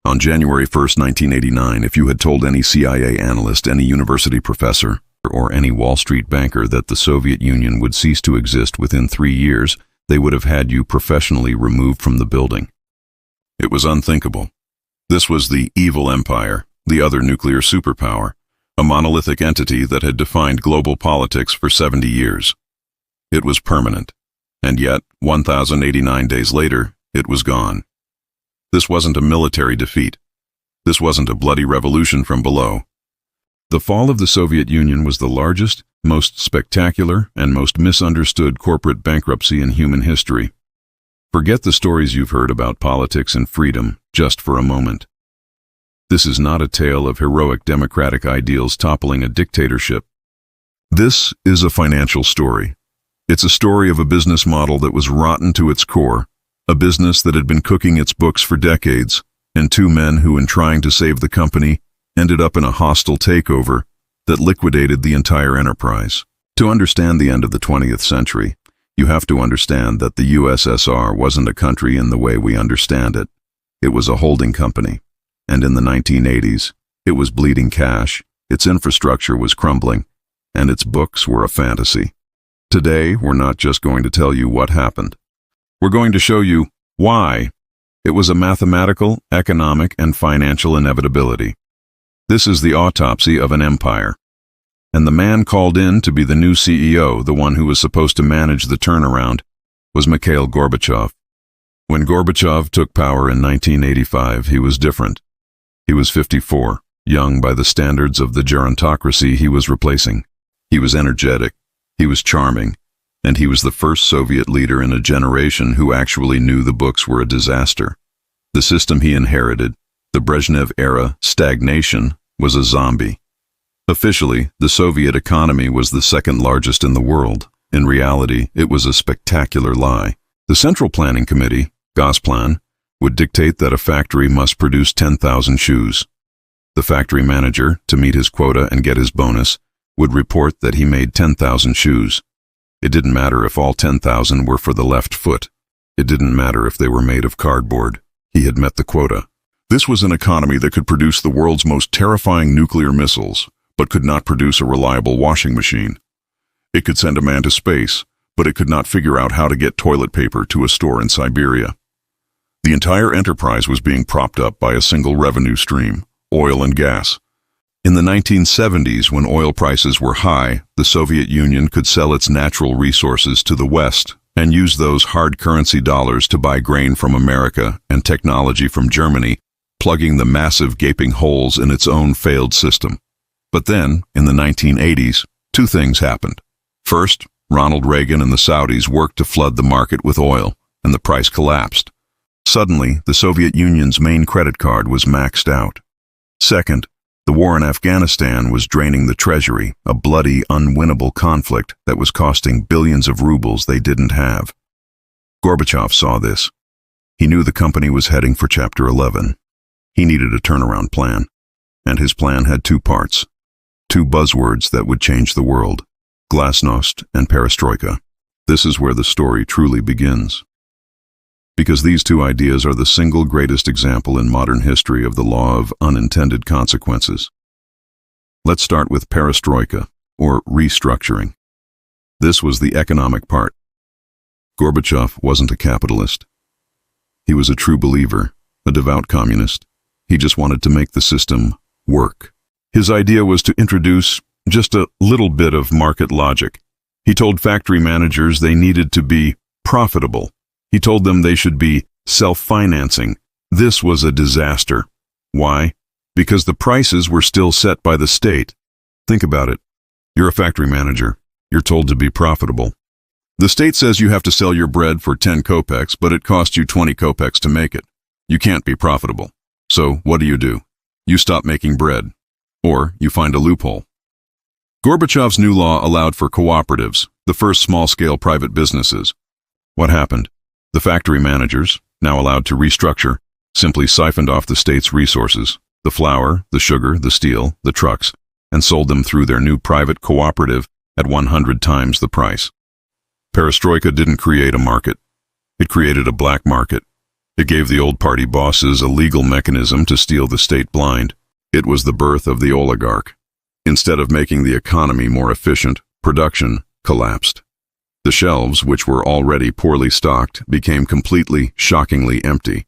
On January 1st, 1989, if you had told any CIA analyst, any university professor, or any Wall Street banker that the Soviet Union would cease to exist within 3 years, they would have had you professionally removed from the building. It was unthinkable. This was the evil empire, the other nuclear superpower, a monolithic entity that had defined global politics for 70 years. It was permanent, and yet, 1,089 days later, it was gone. This wasn't a military defeat. This wasn't a bloody revolution from below. The fall of the Soviet Union was the largest, most spectacular, and most misunderstood corporate bankruptcy in human history. Forget the stories you've heard about politics and freedom, just for a moment. This is not a tale of heroic democratic ideals toppling a dictatorship. This is a financial story. It's a story of a business model that was rotten to its core, a business that had been cooking its books for decades, and two men who, in trying to save the company, ended up in a hostile takeover that liquidated the entire enterprise. To understand the end of the 20th century, you have to understand that the USSR wasn't a country in the way we understand it. It was a holding company, and in the 1980s, it was bleeding cash, its infrastructure was crumbling, and its books were a fantasy. Today, we're not just going to tell you what happened. We're going to show you why. It was a mathematical, economic, and financial inevitability. This is the autopsy of an empire. And the man called in to be the new CEO, the one who was supposed to manage the turnaround, was Mikhail Gorbachev. When Gorbachev took power in 1985, he was different. He was 54, young by the standards of the gerontocracy he was replacing. He was energetic, he was charming, and he was the first Soviet leader in a generation who actually knew the books were a disaster. The system he inherited, the Brezhnev-era stagnation, was a zombie. Officially, the Soviet economy was the second largest in the world. In reality, it was a spectacular lie. The Central Planning Committee, Gosplan, would dictate that a factory must produce 10,000 shoes. The factory manager, to meet his quota and get his bonus, would report that he made 10,000 shoes. It didn't matter if all 10,000 were for the left foot. It didn't matter if they were made of cardboard. He had met the quota. This was an economy that could produce the world's most terrifying nuclear missiles, but could not produce a reliable washing machine. It could send a man to space, but it could not figure out how to get toilet paper to a store in Siberia. The entire enterprise was being propped up by a single revenue stream, oil and gas. In the 1970s, when oil prices were high, the Soviet Union could sell its natural resources to the West and use those hard currency dollars to buy grain from America and technology from Germany, plugging the massive gaping holes in its own failed system. But then, in the 1980s, two things happened. First, Ronald Reagan and the Saudis worked to flood the market with oil, and the price collapsed. Suddenly, the Soviet Union's main credit card was maxed out. Second, the war in Afghanistan was draining the treasury, a bloody, unwinnable conflict that was costing billions of rubles they didn't have. Gorbachev saw this. He knew the company was heading for Chapter 11. He needed a turnaround plan, and his plan had two parts, two buzzwords that would change the world: Glasnost and Perestroika. This is where the story truly begins. Because these two ideas are the single greatest example in modern history of the law of unintended consequences. Let's start with Perestroika, or restructuring. This was the economic part. Gorbachev wasn't a capitalist. He was a true believer, a devout communist. He just wanted to make the system work. His idea was to introduce just a little bit of market logic. He told factory managers they needed to be profitable. He told them they should be self-financing. This was a disaster. Why? Because the prices were still set by the state. Think about it. You're a factory manager. You're told to be profitable. The state says you have to sell your bread for 10 kopecks, but it costs you 20 kopecks to make it. You can't be profitable. So what do? You stop making bread. Or you find a loophole. Gorbachev's new law allowed for cooperatives, the first small-scale private businesses. What happened? The factory managers, now allowed to restructure, simply siphoned off the state's resources, the flour, the sugar, the steel, the trucks, and sold them through their new private cooperative at 100 times the price. Perestroika didn't create a market. It created a black market. It gave the old party bosses a legal mechanism to steal the state blind. It was the birth of the oligarch. Instead of making the economy more efficient, production collapsed. The shelves, which were already poorly stocked, became completely, shockingly empty.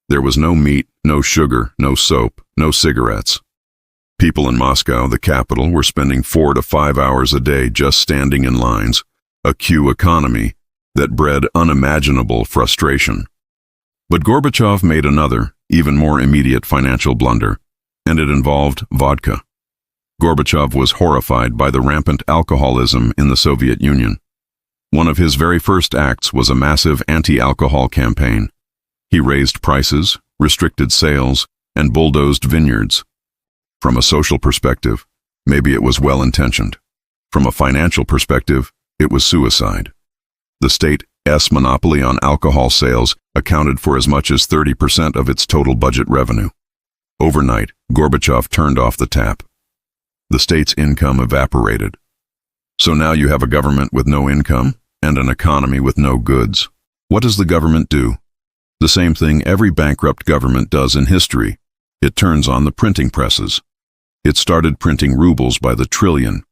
There was no meat, no sugar, no soap, no cigarettes. People in Moscow, the capital, were spending 4 to 5 hours a day just standing in lines, a queue economy that bred unimaginable frustration. But Gorbachev made another, even more immediate financial blunder, and it involved vodka. Gorbachev was horrified by the rampant alcoholism in the Soviet Union. One of his very first acts was a massive anti-alcohol campaign. He raised prices, restricted sales, and bulldozed vineyards. From a social perspective, maybe it was well-intentioned. From a financial perspective, it was suicide. The state's monopoly on alcohol sales accounted for as much as 30% of its total budget revenue. Overnight, Gorbachev turned off the tap. The state's income evaporated. So now you have a government with no income and an economy with no goods. What does the government do? The same thing every bankrupt government does in history. It turns on the printing presses. It started printing rubles by the trillion.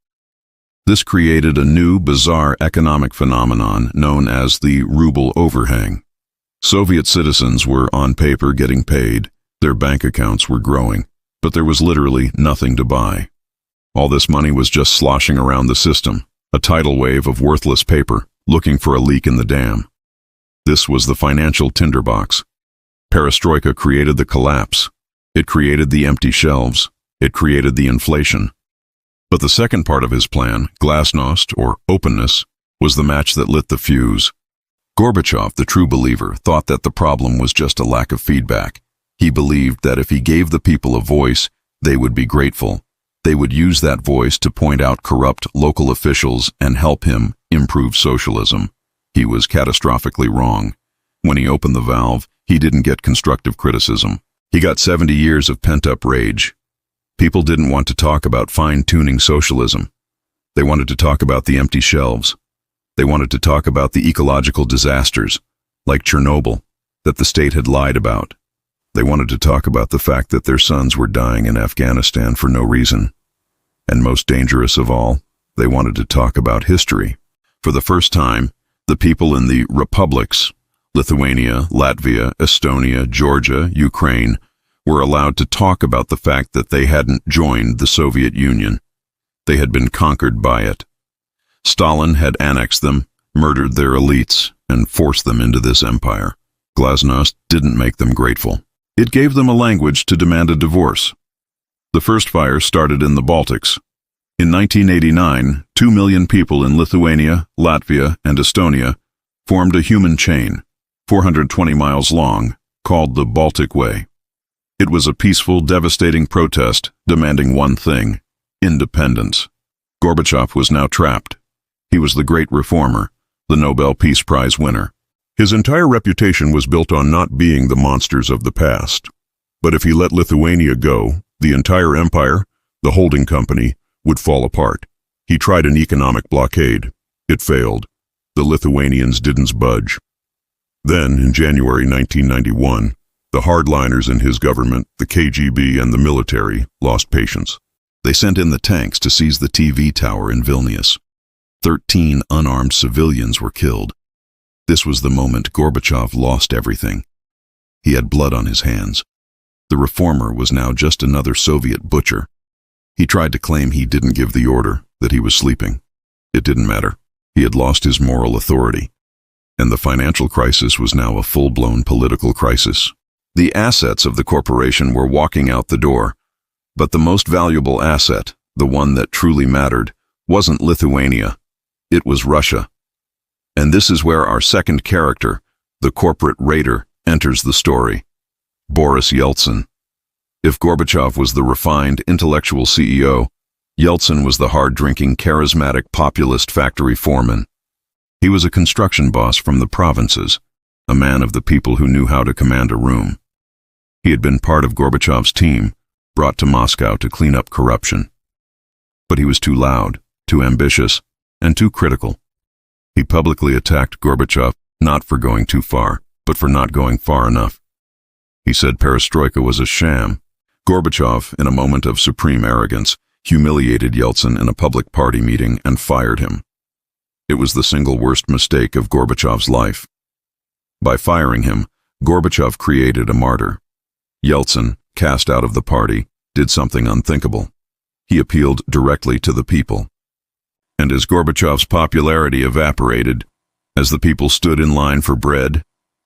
This created a new, bizarre economic phenomenon known as the ruble overhang. Soviet citizens were on paper getting paid, their bank accounts were growing, but there was literally nothing to buy. All this money was just sloshing around the system, a tidal wave of worthless paper, looking for a leak in the dam. This was the financial tinderbox. Perestroika created the collapse. It created the empty shelves. It created the inflation. But the second part of his plan, Glasnost, or openness, was the match that lit the fuse. Gorbachev, the true believer, thought that the problem was just a lack of feedback. He believed that if he gave the people a voice, they would be grateful. They would use that voice to point out corrupt local officials and help him improve socialism. He was catastrophically wrong. When he opened the valve, he didn't get constructive criticism. He got 70 years of pent-up rage. People didn't want to talk about fine-tuning socialism. They wanted to talk about the empty shelves. They wanted to talk about the ecological disasters, like Chernobyl, that the state had lied about. They wanted to talk about the fact that their sons were dying in Afghanistan for no reason. And most dangerous of all, they wanted to talk about history. For the first time, the people in the republics, Lithuania, Latvia, Estonia, Georgia, Ukraine, were allowed to talk about the fact that they hadn't joined the Soviet Union. They had been conquered by it. Stalin had annexed them, murdered their elites, and forced them into this empire. Glasnost didn't make them grateful. It gave them a language to demand a divorce. The first fire started in the Baltics. In 1989, 2 million people in Lithuania, Latvia, and Estonia formed a human chain, 420 miles long, called the Baltic Way. It was a peaceful, devastating protest demanding one thing: independence. Gorbachev was now trapped. He was the great reformer, the Nobel Peace Prize winner. His entire reputation was built on not being the monsters of the past. But if he let Lithuania go, the entire empire, the holding company, would fall apart. He tried an economic blockade. It failed. The Lithuanians didn't budge. Then, in January 1991, the hardliners in his government, the KGB and the military, lost patience. They sent in the tanks to seize the TV tower in Vilnius. 13 unarmed civilians were killed. This was the moment Gorbachev lost everything. He had blood on his hands. The reformer was now just another Soviet butcher. He tried to claim he didn't give the order, that he was sleeping. It didn't matter. He had lost his moral authority. And the financial crisis was now a full-blown political crisis. The assets of the corporation were walking out the door. But the most valuable asset, the one that truly mattered, wasn't Lithuania. It was Russia. And this is where our second character, the corporate raider, enters the story. Boris Yeltsin. If Gorbachev was the refined, intellectual CEO, Yeltsin was the hard-drinking, charismatic, populist factory foreman. He was a construction boss from the provinces, a man of the people who knew how to command a room. He had been part of Gorbachev's team, brought to Moscow to clean up corruption. But he was too loud, too ambitious, and too critical. He publicly attacked Gorbachev, not for going too far, but for not going far enough. He said perestroika was a sham. Gorbachev, in a moment of supreme arrogance, humiliated Yeltsin in a public party meeting and fired him. It was the single worst mistake of Gorbachev's life. By firing him, Gorbachev created a martyr. Yeltsin, cast out of the party, did something unthinkable. He appealed directly to the people. And as Gorbachev's popularity evaporated, as the people stood in line for bread,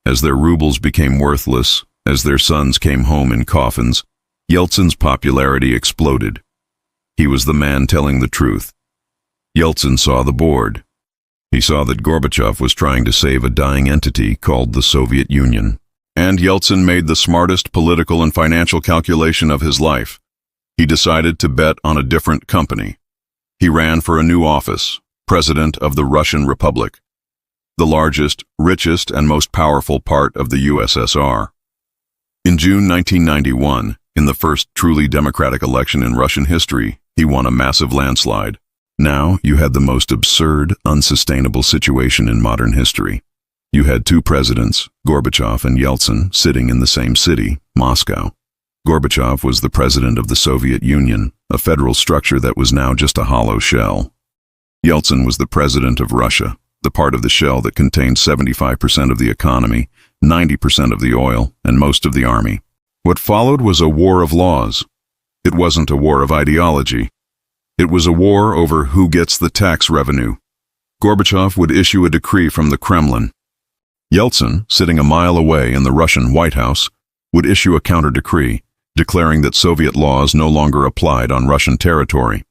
as their rubles became worthless, as their sons came home in coffins, Yeltsin's popularity exploded. He was the man telling the truth. Yeltsin saw the board. He saw that Gorbachev was trying to save a dying entity called the Soviet Union. And Yeltsin made the smartest political and financial calculation of his life. He decided to bet on a different company. He ran for a new office, President of the Russian Republic, the largest, richest, and most powerful part of the USSR. In June 1991, in the first truly democratic election in Russian history, he won a massive landslide. Now you had the most absurd, unsustainable situation in modern history. You had two presidents, Gorbachev and Yeltsin, sitting in the same city, Moscow. Gorbachev was the president of the Soviet Union, a federal structure that was now just a hollow shell. Yeltsin was the president of Russia, the part of the shell that contained 75% of the economy, 90% of the oil, and most of the army. What followed was a war of laws. It wasn't a war of ideology. It was a war over who gets the tax revenue. Gorbachev would issue a decree from the Kremlin. Yeltsin, sitting a mile away in the Russian White House, would issue a counter-decree, declaring that Soviet laws no longer applied on Russian territory.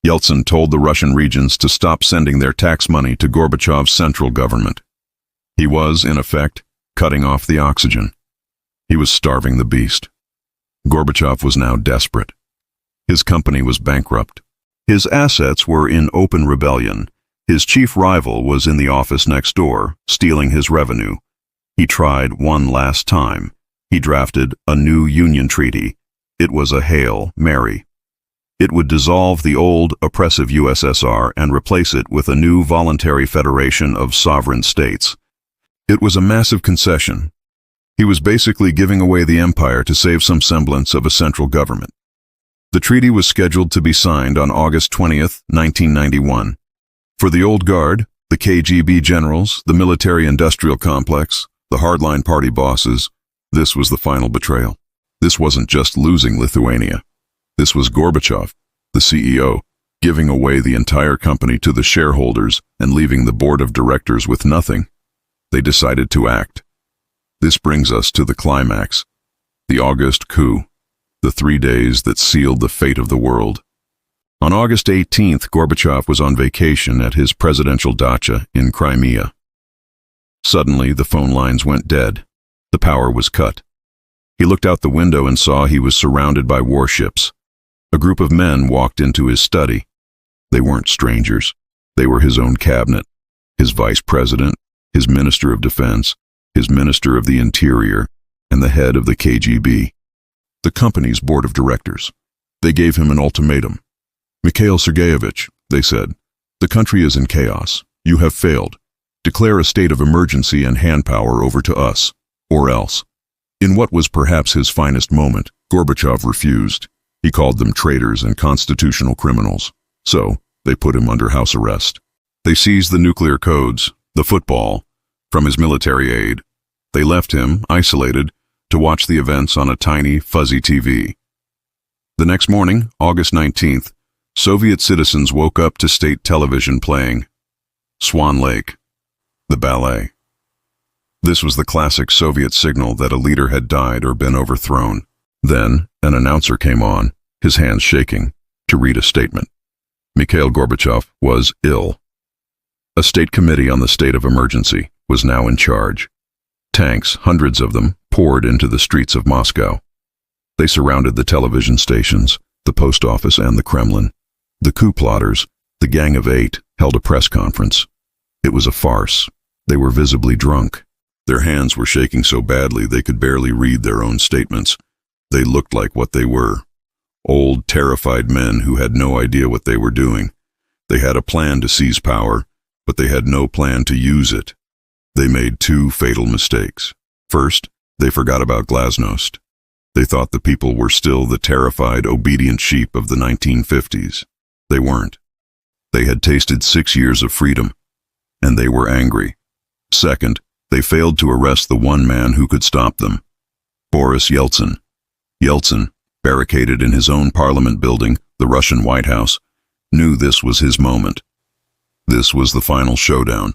Yeltsin told the Russian regions to stop sending their tax money to Gorbachev's central government. He was, in effect, cutting off the oxygen. He was starving the beast. Gorbachev was now desperate. His company was bankrupt. His assets were in open rebellion. His chief rival was in the office next door, stealing his revenue. He tried one last time. He drafted a new Union treaty. It was a Hail Mary. It would dissolve the old, oppressive USSR and replace it with a new voluntary federation of sovereign states. It was a massive concession. He was basically giving away the empire to save some semblance of a central government. The treaty was scheduled to be signed on August 20th, 1991. For the old guard, the KGB generals, the military-industrial complex, the hardline party bosses, this was the final betrayal. This wasn't just losing Lithuania. This was Gorbachev, the CEO, giving away the entire company to the shareholders and leaving the board of directors with nothing. They decided to act. This brings us to the climax, the August coup, the 3 days that sealed the fate of the world. On August 18th, Gorbachev was on vacation at his presidential dacha in Crimea. Suddenly, the phone lines went dead. The power was cut. He looked out the window and saw he was surrounded by warships. A group of men walked into his study. They weren't strangers. They were his own cabinet, his vice president, his minister of defense, his minister of the interior, and the head of the KGB. The company's board of directors. They gave him an ultimatum. "Mikhail Sergeyevich," they said, "the country is in chaos. You have failed. Declare a state of emergency and hand power over to us, or else." In what was perhaps his finest moment, Gorbachev refused. He called them traitors and constitutional criminals. So, they put him under house arrest. They seized the nuclear codes, the football, from his military aide. They left him, isolated, to watch the events on a tiny, fuzzy TV. The next morning, August 19th, Soviet citizens woke up to state television playing Swan Lake, the ballet. This was the classic Soviet signal that a leader had died or been overthrown. Then, an announcer came on, his hands shaking, to read a statement. Mikhail Gorbachev was ill. A state committee on the state of emergency was now in charge. Tanks, hundreds of them, poured into the streets of Moscow. They surrounded the television stations, the post office, and the Kremlin. The coup plotters, the Gang of Eight, held a press conference. It was a farce. They were visibly drunk. Their hands were shaking so badly they could barely read their own statements. They looked like what they were. Old, terrified men who had no idea what they were doing. They had a plan to seize power, but they had no plan to use it. They made two fatal mistakes. First, They forgot about Glasnost. They thought the people were still the terrified, obedient sheep of the 1950s. They weren't. They had tasted 6 years of freedom, and they were angry. Second, they failed to arrest the one man who could stop them, Boris Yeltsin. Yeltsin, barricaded in his own parliament building, the Russian White House, knew this was his moment. This was the final showdown.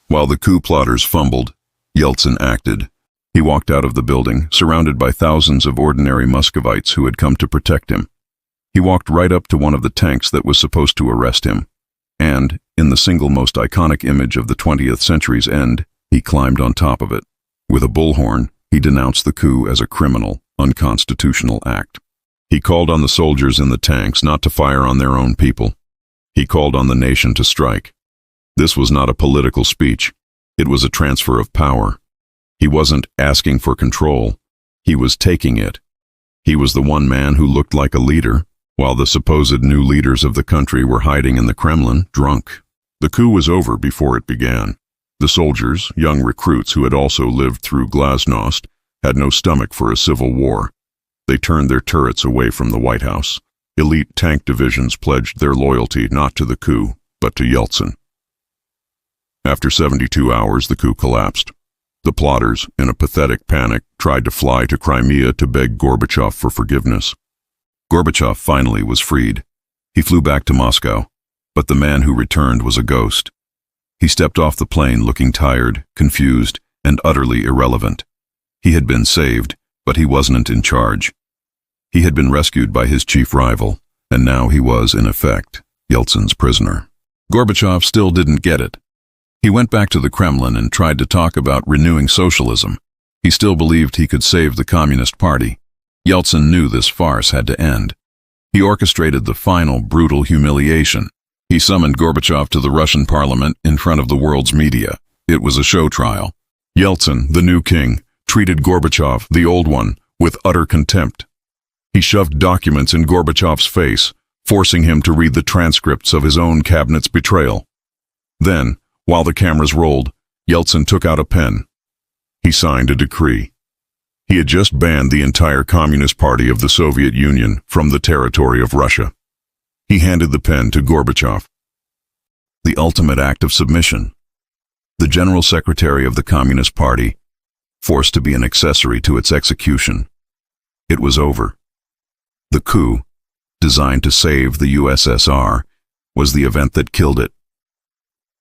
While the coup plotters fumbled, Yeltsin acted. He walked out of the building, surrounded by thousands of ordinary Muscovites who had come to protect him. He walked right up to one of the tanks that was supposed to arrest him, and, in the single most iconic image of the 20th century's end, he climbed on top of it. With a bullhorn, he denounced the coup as a criminal, unconstitutional act. He called on the soldiers in the tanks not to fire on their own people. He called on the nation to strike. This was not a political speech. It was a transfer of power. He wasn't asking for control. He was taking it. He was the one man who looked like a leader, while the supposed new leaders of the country were hiding in the Kremlin, drunk. The coup was over before it began. The soldiers, young recruits who had also lived through Glasnost, had no stomach for a civil war. They turned their turrets away from the White House. Elite tank divisions pledged their loyalty not to the coup, but to Yeltsin. After 72 hours, the coup collapsed. The plotters, in a pathetic panic, tried to fly to Crimea to beg Gorbachev for forgiveness. Gorbachev finally was freed. He flew back to Moscow, but the man who returned was a ghost. He stepped off the plane looking tired, confused, and utterly irrelevant. He had been saved, but he wasn't in charge. He had been rescued by his chief rival, and now he was, in effect, Yeltsin's prisoner. Gorbachev still didn't get it. He went back to the Kremlin and tried to talk about renewing socialism. He still believed he could save the Communist Party. Yeltsin knew this farce had to end. He orchestrated the final brutal humiliation. He summoned Gorbachev to the Russian parliament in front of the world's media. It was a show trial. Yeltsin, the new king, treated Gorbachev, the old one, with utter contempt. He shoved documents in Gorbachev's face, forcing him to read the transcripts of his own cabinet's betrayal. Then, while the cameras rolled, Yeltsin took out a pen. He signed a decree. He had just banned the entire Communist Party of the Soviet Union from the territory of Russia. He handed the pen to Gorbachev. The ultimate act of submission. The General Secretary of the Communist Party, forced to be an accessory to its execution. It was over. The coup, designed to save the USSR, was the event that killed it.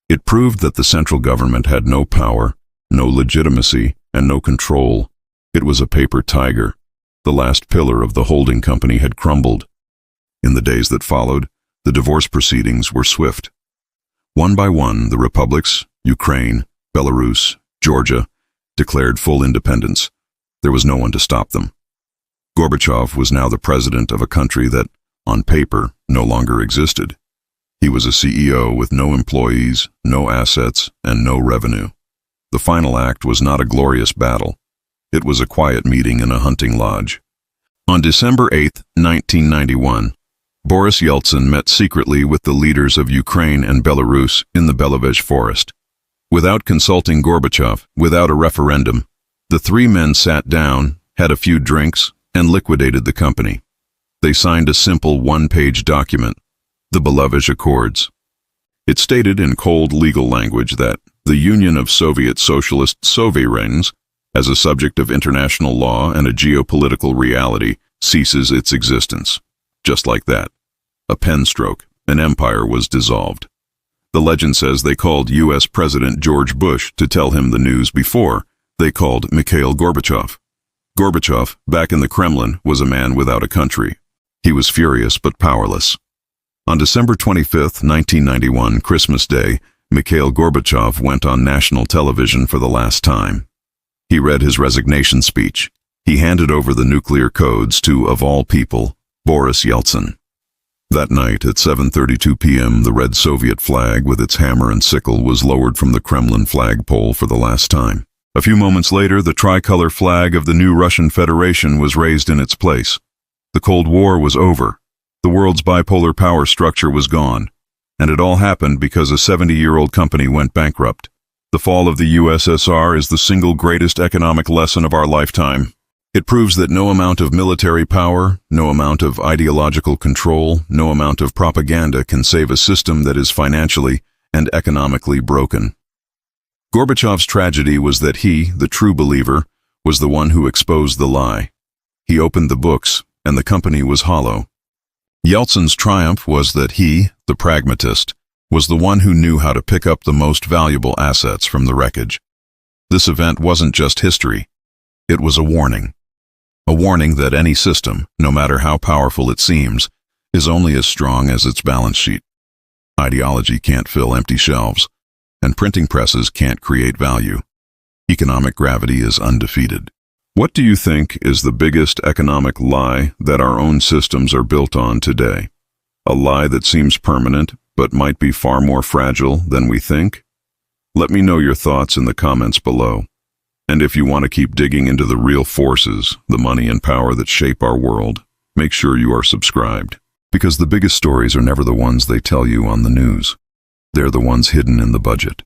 It proved that the central government had no power, no legitimacy, and no control. It was a paper tiger. The last pillar of the holding company had crumbled. In the days that followed, the divorce proceedings were swift. One by one, the republics, Ukraine, Belarus, Georgia, declared full independence. There was no one to stop them. Gorbachev was now the president of a country that, on paper, no longer existed. He was a CEO with no employees, no assets, and no revenue. The final act was not a glorious battle. It was a quiet meeting in a hunting lodge. On December 8, 1991, Boris Yeltsin met secretly with the leaders of Ukraine and Belarus in the Belovezh forest. Without consulting Gorbachev, without a referendum, the three men sat down, had a few drinks, and liquidated the company. They signed a simple one-page document, the Belovezh Accords. It stated in cold legal language that the Union of Soviet Socialist Sovereigns, as a subject of international law and a geopolitical reality, ceases its existence. Just like that. A pen stroke, an empire was dissolved. The legend says they called U.S. President George Bush to tell him the news before they called Mikhail Gorbachev. Gorbachev, back in the Kremlin, was a man without a country. He was furious but powerless. On December 25, 1991, Christmas Day, Mikhail Gorbachev went on national television for the last time. He read his resignation speech. He handed over the nuclear codes to, of all people, Boris Yeltsin. That night, at 7:32 p.m., the red Soviet flag with its hammer and sickle was lowered from the Kremlin flagpole for the last time. A few moments later, the tricolor flag of the new Russian Federation was raised in its place. The Cold War was over. The world's bipolar power structure was gone. And it all happened because a 70-year-old company went bankrupt. The fall of the USSR is the single greatest economic lesson of our lifetime. It proves that no amount of military power, no amount of ideological control, no amount of propaganda can save a system that is financially and economically broken. Gorbachev's tragedy was that he, the true believer, was the one who exposed the lie. He opened the books, and the company was hollow. Yeltsin's triumph was that he, the pragmatist, was the one who knew how to pick up the most valuable assets from the wreckage. This event wasn't just history. It was a warning. A warning that any system, no matter how powerful it seems, is only as strong as its balance sheet. Ideology can't fill empty shelves, and printing presses can't create value. Economic gravity is undefeated. What do you think is the biggest economic lie that our own systems are built on today? A lie that seems permanent, but might be far more fragile than we think? Let me know your thoughts in the comments below. And if you want to keep digging into the real forces, the money and power that shape our world, make sure you are subscribed. Because the biggest stories are never the ones they tell you on the news. They're the ones hidden in the budget.